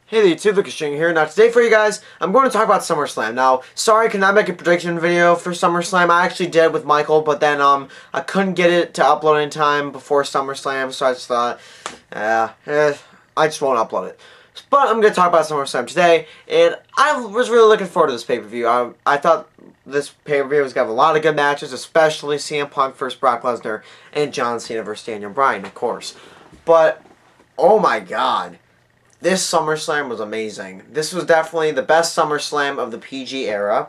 Hey there YouTube, Lucas String here. Now today for you guys, I'm going to talk about SummerSlam. Now, sorry I could not make a prediction video for SummerSlam. I actually did with Michael, but then I couldn't get it to upload in time before SummerSlam, so I just thought, I just won't upload it. But I'm going to talk about SummerSlam today, and I was really looking forward to this pay-per-view. I thought this pay-per-view was going to have a lot of good matches, especially CM Punk versus Brock Lesnar and John Cena versus Daniel Bryan, of course. But, oh my god. This SummerSlam was amazing. This was definitely the best SummerSlam of the PG era.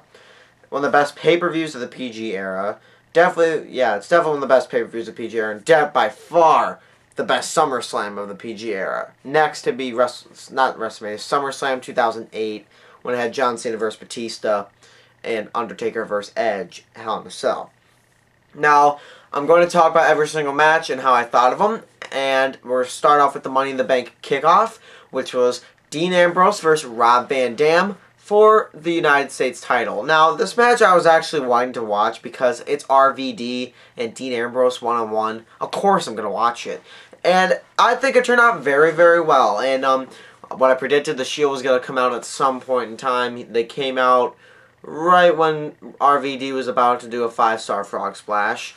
One of the best pay-per-views of the PG era. Definitely, yeah, it's definitely one of the best pay-per-views of the PG era. And by far, the best SummerSlam of the PG era. Next to be, not WrestleMania, SummerSlam 2008, when it had John Cena versus Batista and Undertaker versus Edge, Hell in a Cell. Now, I'm going to talk about every single match and how I thought of them. And we're going to start off with the Money in the Bank kickoff, which was Dean Ambrose versus Rob Van Dam for the United States title. Now, this match I was actually wanting to watch because it's RVD and Dean Ambrose one-on-one. Of course I'm going to watch it. And I think it turned out very, very well. And what I predicted, the Shield was going to come out at some point in time. They came out right when RVD was about to do a 5-star frog splash.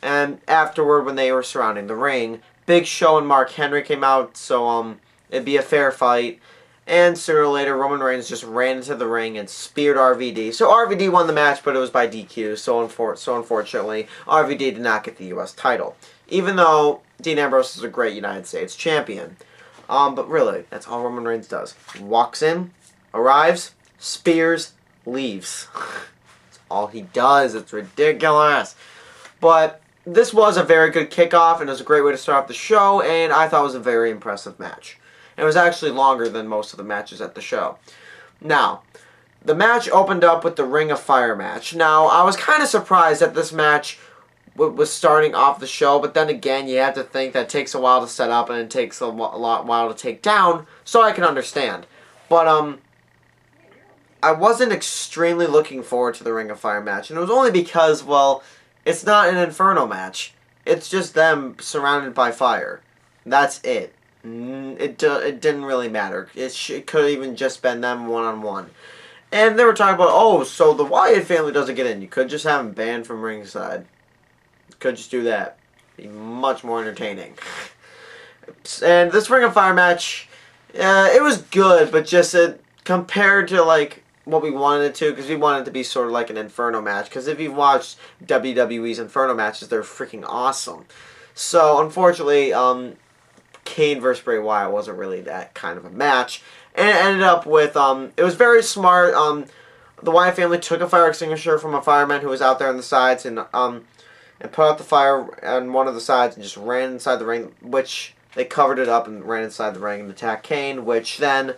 And afterward, when they were surrounding the ring, Big Show and Mark Henry came out, so it'd be a fair fight. And sooner or later, Roman Reigns just ran into the ring and speared RVD. So RVD won the match, but it was by DQ. So unfortunately, RVD did not get the U.S. title, even though Dean Ambrose is a great United States champion. But really, that's all Roman Reigns does. Walks in, arrives, spears, leaves. That's all he does. It's ridiculous. But this was a very good kickoff, and it was a great way to start off the show, and I thought it was a very impressive match. It was actually longer than most of the matches at the show. Now, the match opened up with the Ring of Fire match. Now, I was kind of surprised that this match was starting off the show, but then again, you have to think that it takes a while to set up, and it takes a while to take down, so I can understand. But, I wasn't extremely looking forward to the Ring of Fire match, and it was only because, well, it's not an Inferno match. It's just them surrounded by fire. That's it. It didn't really matter. It could have even just been them one-on-one. And they were talking about, oh, so the Wyatt family doesn't get in. You could just have them banned from ringside. You could just do that. Be much more entertaining. And this Ring of Fire match, it was good, but just compared to, like, what we wanted it to, because we wanted it to be sort of like an Inferno match, because if you've watched WWE's Inferno matches, they're freaking awesome. So, unfortunately, Kane versus Bray Wyatt wasn't really that kind of a match, and it ended up with, it was very smart. The Wyatt family took a fire extinguisher from a fireman who was out there on the sides, and put out the fire on one of the sides, and just ran inside the ring, which they covered it up and ran inside the ring and attacked Kane, which then,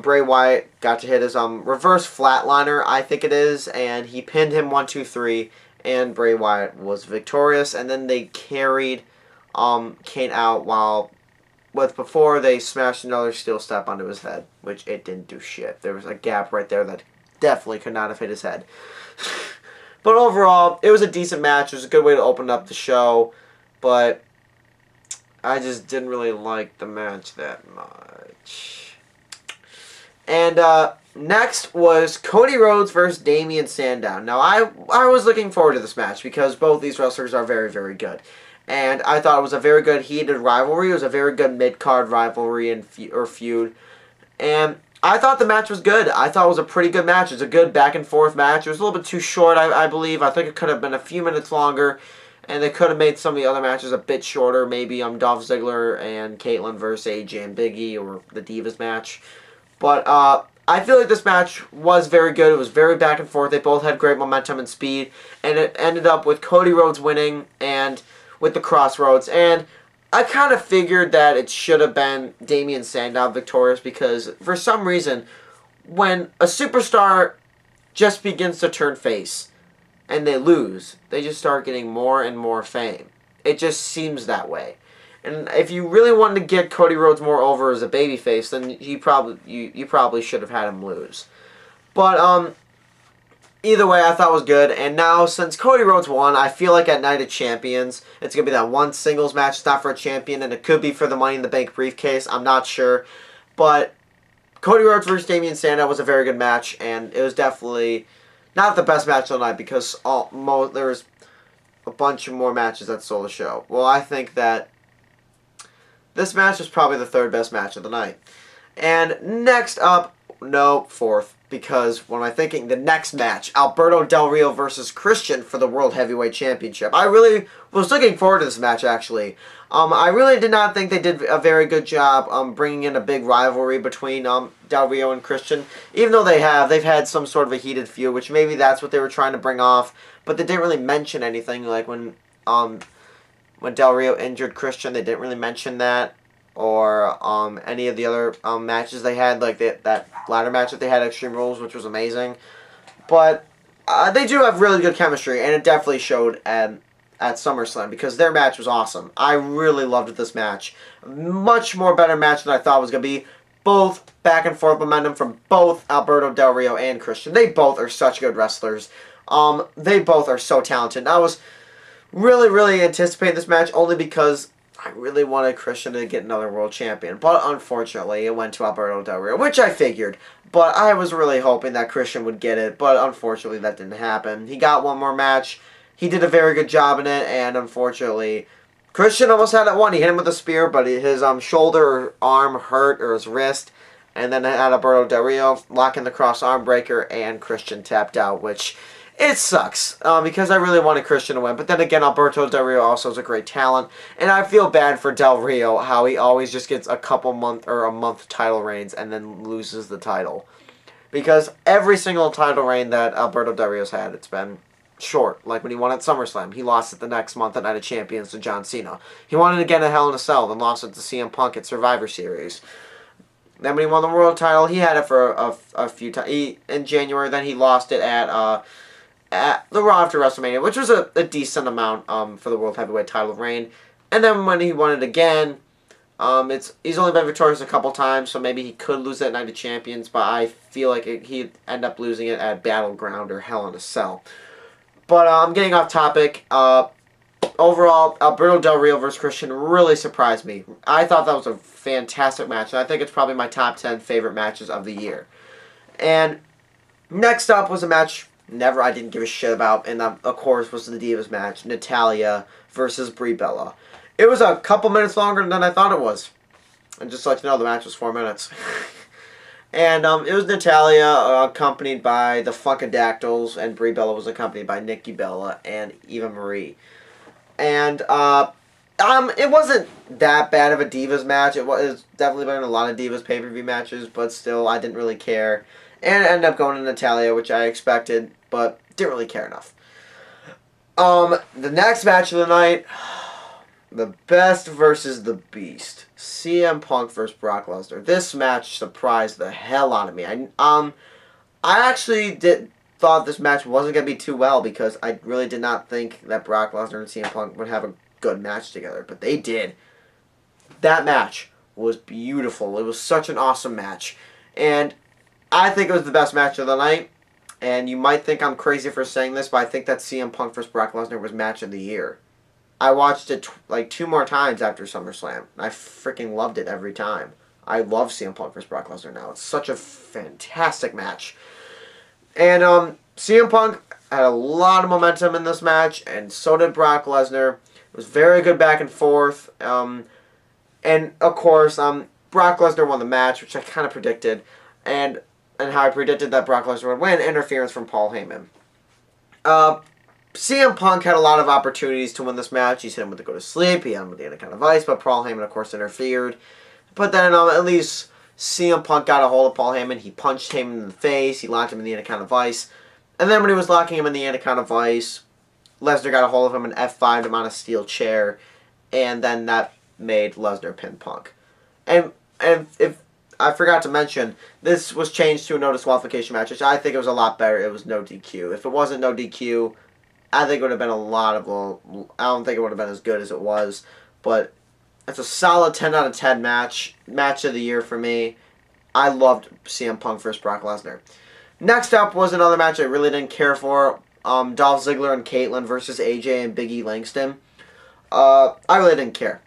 Bray Wyatt got to hit his reverse flatliner, I think it is, and he pinned him 1, 2, 3, and Bray Wyatt was victorious. And then they carried Kane out before they smashed another steel step onto his head, which it didn't do shit. There was a gap right there that definitely could not have hit his head. But overall, it was a decent match. It was a good way to open up the show, but I just didn't really like the match that much. And next was Cody Rhodes versus Damian Sandow. Now, I was looking forward to this match because both these wrestlers are very, very good. And I thought it was a very good heated rivalry. It was a very good mid-card rivalry or feud. And I thought the match was good. I thought it was a pretty good match. It was a good back-and-forth match. It was a little bit too short, I believe. I think it could have been a few minutes longer. And they could have made some of the other matches a bit shorter. Maybe Dolph Ziggler and Caitlyn versus AJ and Big E, or the Divas match. But I feel like this match was very good. It was very back and forth. They both had great momentum and speed. And it ended up with Cody Rhodes winning and with the Crossroads. And I kind of figured that it should have been Damian Sandow victorious, because for some reason, when a superstar just begins to turn face and they lose, they just start getting more and more fame. It just seems that way. And if you really wanted to get Cody Rhodes more over as a babyface, then you probably should have had him lose. But either way, I thought it was good. And now, since Cody Rhodes won, I feel like at Night of Champions, it's going to be that one singles match. It's not for a champion, and it could be for the Money in the Bank briefcase. I'm not sure. But Cody Rhodes versus Damien Sandow was a very good match, and it was definitely not the best match of the night because there was a bunch of more matches that stole the show. Well, I think that this match was probably the third best match of the night. And next up, no, fourth, because what am I thinking? The next match, Alberto Del Rio versus Christian for the World Heavyweight Championship. I really was looking forward to this match, actually. I really did not think they did a very good job bringing in a big rivalry between Del Rio and Christian. Even though they've had some sort of a heated feud, which maybe that's what they were trying to bring off. But they didn't really mention anything, like when Del Rio injured Christian, they didn't really mention that. Or any of the other matches they had, like that ladder match that they had at Extreme Rules, which was amazing. But they do have really good chemistry, and it definitely showed at SummerSlam because their match was awesome. I really loved this match. Much more better match than I thought it was going to be. Both back and forth momentum from both Alberto Del Rio and Christian. They both are such good wrestlers. They both are so talented. I was really, really anticipating this match only because I really wanted Christian to get another world champion, but unfortunately it went to Alberto Del Rio, which I figured. But I was really hoping that Christian would get it, but unfortunately that didn't happen. He got one more match. He did a very good job in it, and unfortunately Christian almost had it won. He hit him with a spear, but his shoulder or arm hurt, or his wrist, and then had Alberto Del Rio lock in the cross arm breaker, and Christian tapped out, which it sucks, because I really wanted Christian to win. But then again, Alberto Del Rio also is a great talent. And I feel bad for Del Rio, how he always just gets a month title reigns and then loses the title. Because every single title reign that Alberto Del Rio's had, it's been short. Like when he won at SummerSlam, he lost it the next month at Night of Champions to John Cena. He won it again at Hell in a Cell, then lost it to CM Punk at Survivor Series. Then when he won the world title, he had it for a few times. In January, then he lost it at the Raw after WrestleMania, which was a decent amount for the World Heavyweight title reign. And then when he won it again, he's only been victorious a couple times, so maybe he could lose that Night of Champions, but I feel like he'd end up losing it at Battleground or Hell in a Cell. But I'm getting off topic. Overall, Alberto Del Rio versus Christian really surprised me. I thought that was a fantastic match, and I think it's probably my top 10 favorite matches of the year. And next up was a match I didn't give a shit about, and of course was the Divas match, Natalya versus Brie Bella. It was a couple minutes longer than I thought it was. And just to let you know, the match was 4 minutes. And it was Natalya accompanied by the Funkadactyls, and Brie Bella was accompanied by Nikki Bella and Eva Marie. And it wasn't that bad of a Divas match. It was definitely better than a lot of Divas pay-per-view matches, but still, I didn't really care. And it ended up going to Natalya, which I expected, but didn't really care enough. The next match of the night, the Best versus the Beast. CM Punk versus Brock Lesnar. This match surprised the hell out of me. I actually thought this match wasn't going to be too well because I really did not think that Brock Lesnar and CM Punk would have a good match together, but they did. That match was beautiful. It was such an awesome match. And I think it was the best match of the night, and you might think I'm crazy for saying this, but I think that CM Punk vs. Brock Lesnar was match of the year. I watched it like 2 more times after SummerSlam. I freaking loved it every time. I love CM Punk vs. Brock Lesnar now. It's such a fantastic match. And CM Punk had a lot of momentum in this match, and so did Brock Lesnar. It was very good back and forth. And of course, Brock Lesnar won the match, which I kind of predicted. And how I predicted that Brock Lesnar would win, interference from Paul Heyman. CM Punk had a lot of opportunities to win this match. He hit him with the go to sleep, he hit him with the Anaconda Vice, but Paul Heyman, of course, interfered. But then at least CM Punk got a hold of Paul Heyman. He punched Heyman in the face, he locked him in the Anaconda Vice. And then when he was locking him in the Anaconda Vice, Lesnar got a hold of him and F5'd him on a steel chair. And then that made Lesnar pin Punk. And if I forgot to mention, this was changed to a no disqualification match, which I think it was a lot better. It was no DQ. If it wasn't no DQ, I think it would have been a lot of... I don't think it would have been as good as it was. But it's a solid 10 out of 10 match. Match of the year for me. I loved CM Punk vs. Brock Lesnar. Next up was another match I really didn't care for. Dolph Ziggler and Caitlyn versus AJ and Big E Langston. I really didn't care.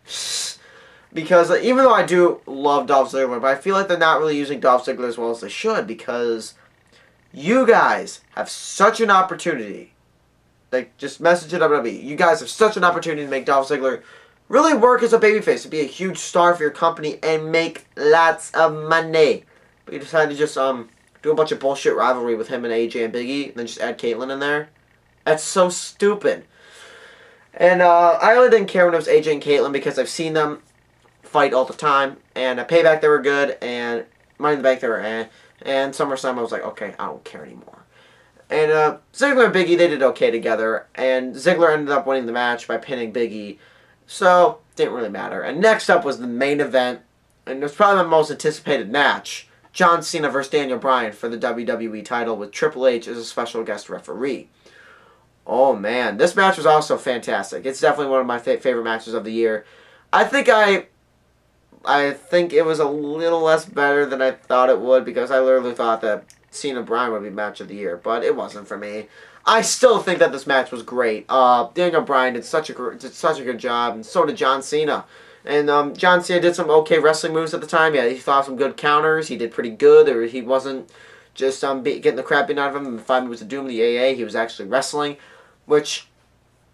Because even though I do love Dolph Ziggler, but I feel like they're not really using Dolph Ziggler as well as they should, because you guys have such an opportunity. Like, just message it WWE. You guys have such an opportunity to make Dolph Ziggler really work as a babyface, to be a huge star for your company, and make lots of money. But you decided to just do a bunch of bullshit rivalry with him and AJ and Big E, and then just add Caitlyn in there. That's so stupid. And I really didn't care when it was AJ and Caitlyn because I've seen them fight all the time. And at Payback they were good, and Money in the Bank they were eh. And SummerSlam I was like, okay, I don't care anymore. And Ziggler and Big E, they did okay together. And Ziggler ended up winning the match by pinning Big E. So, didn't really matter. And next up was the main event. And it was probably my most anticipated match. John Cena versus Daniel Bryan for the WWE title with Triple H as a special guest referee. Oh man, this match was also fantastic. It's definitely one of my favorite matches of the year. I think it was a little less better than I thought it would, because I literally thought that Cena Bryan would be match of the year, but it wasn't for me. I still think that this match was great. Daniel Bryan did such a good job, and so did John Cena. And John Cena did some okay wrestling moves at the time. Yeah, he thought some good counters. He did pretty good. Or he wasn't just getting the crap beaten out of him in the 5 Moves of Doom, the AA. He was actually wrestling, which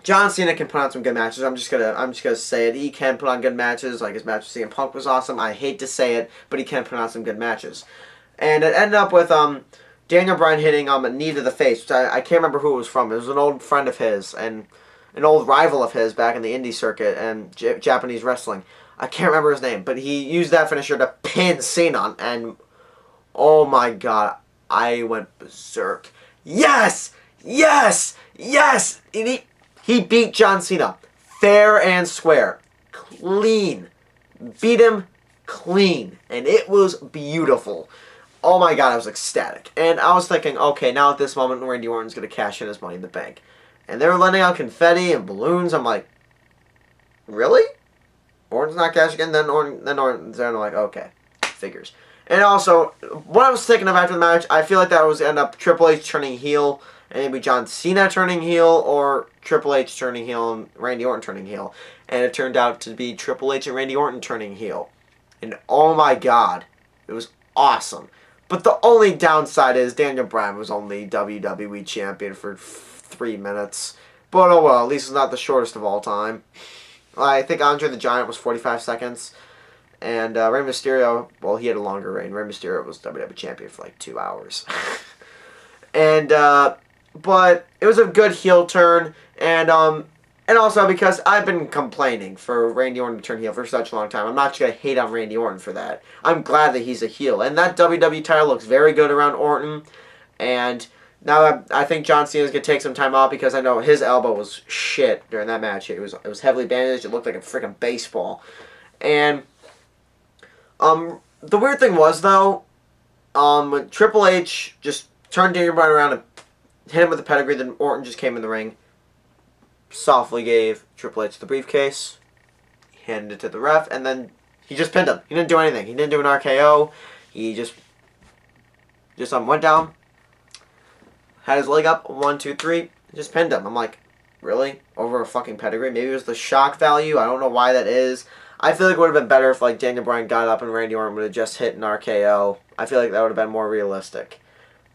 John Cena can put on some good matches. I'm just gonna say it. He can put on good matches. Like his match with CM Punk was awesome. I hate to say it, but he can put on some good matches. And it ended up with Daniel Bryan hitting a knee to the face, which I can't remember who it was from. It was an old friend of his and an old rival of his back in the indie circuit and Japanese wrestling. I can't remember his name, but he used that finisher to pin Cena, and oh my god, I went berserk. Yes! Yes! Yes! He beat John Cena fair and square. Clean. Beat him clean. And it was beautiful. Oh my god, I was ecstatic. And I was thinking, okay, now at this moment, Randy Orton's going to cash in his Money in the Bank. And they were letting out confetti and balloons. I'm like, really? Orton's not cashing in? Then Orton's there, and I'm like, okay, figures. And also, what I was thinking of after the match, I feel like that was end up Triple H turning heel, and maybe John Cena turning heel, or Triple H turning heel and Randy Orton turning heel. And it turned out to be Triple H and Randy Orton turning heel. And oh my god, it was awesome. But the only downside is Daniel Bryan was only WWE champion for 3 minutes. But oh well, at least it's not the shortest of all time. I think Andre the Giant was 45 seconds. And Rey Mysterio, well, he had a longer reign. Rey Mysterio was WWE champion for like 2 hours. And, but it was a good heel turn. And also because I've been complaining for Randy Orton to turn heel for such a long time. I'm not just going to hate on Randy Orton for that. I'm glad that he's a heel. And that WWE title looks very good around Orton. And now I think John Cena's going to take some time off, because I know his elbow was shit during that match. It was heavily bandaged. It looked like a freaking baseball. And the weird thing was, though, when Triple H just turned Daniel Bryan around and hit him with a pedigree, then Orton just came in the ring, softly gave Triple H the briefcase, handed it to the ref, and then he just pinned him. He didn't do anything. He didn't do an RKO. He just went down, had his leg up, 1, 2, 3, just pinned him. I'm like, really? Over a fucking pedigree? Maybe it was the shock value. I don't know why that is. I feel like it would have been better if like Daniel Bryan got up and Randy Orton would have just hit an RKO. I feel like that would have been more realistic.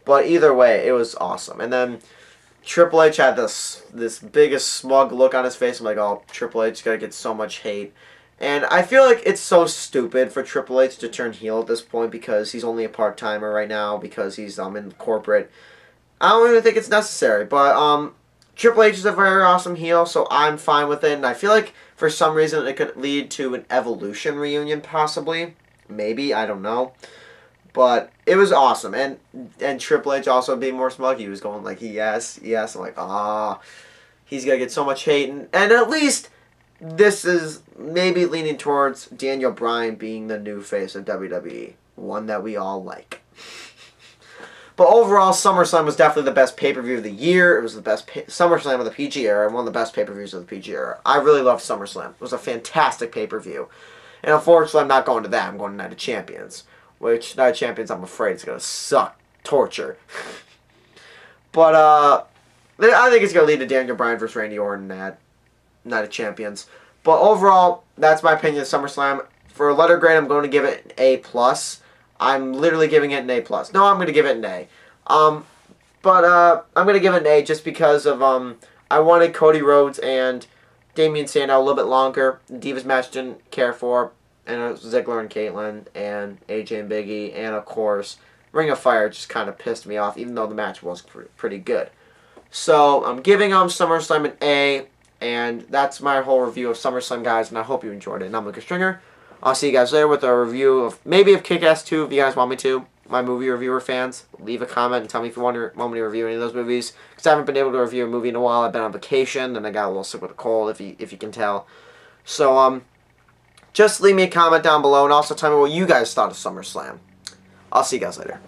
But either way, it was awesome. And then Triple H had this biggest smug look on his face. I'm like, oh, Triple H is going to get so much hate. And I feel like it's so stupid for Triple H to turn heel at this point, because he's only a part-timer right now, because he's in corporate. I don't even think it's necessary. But Triple H is a very awesome heel, so I'm fine with it. And I feel like for some reason it could lead to an Evolution reunion, possibly. Maybe, I don't know. But it was awesome. And Triple H also being more smug, he was going like, yes, yes. I'm like, he's going to get so much hate. And at least this is maybe leaning towards Daniel Bryan being the new face of WWE. One that we all like. But overall, SummerSlam was definitely the best pay-per-view of the year. It was the best SummerSlam of the PG era, and one of the best pay-per-views of the PG era. I really loved SummerSlam. It was a fantastic pay-per-view. And unfortunately, I'm not going to that. I'm going to Night of Champions. Which, Night of Champions, I'm afraid, is going to suck torture. But I think it's gonna lead to Daniel Bryan versus Randy Orton at Night of Champions. But overall, that's my opinion of SummerSlam. For a letter grade, I'm going to give it an A+. I'm literally giving it an A+. No, I'm going to give it an A. But I'm going to give it an A just because of I wanted Cody Rhodes and Damian Sandow a little bit longer. The Divas match didn't care for. And it was Ziggler and Caitlyn and AJ and Big E. And, of course, Ring of Fire just kind of pissed me off, even though the match was pretty good. So, I'm giving SummerSlam an A. And that's my whole review of SummerSlam, guys. And I hope you enjoyed it. And I'm Lucas Stringer. I'll see you guys later with a review of maybe of Kick-Ass 2 if you guys want me to. My movie reviewer fans, leave a comment and tell me if you want me to review any of those movies. Because I haven't been able to review a movie in a while. I've been on vacation and I got a little sick with a cold, if you can tell. So just leave me a comment down below and also tell me what you guys thought of SummerSlam. I'll see you guys later.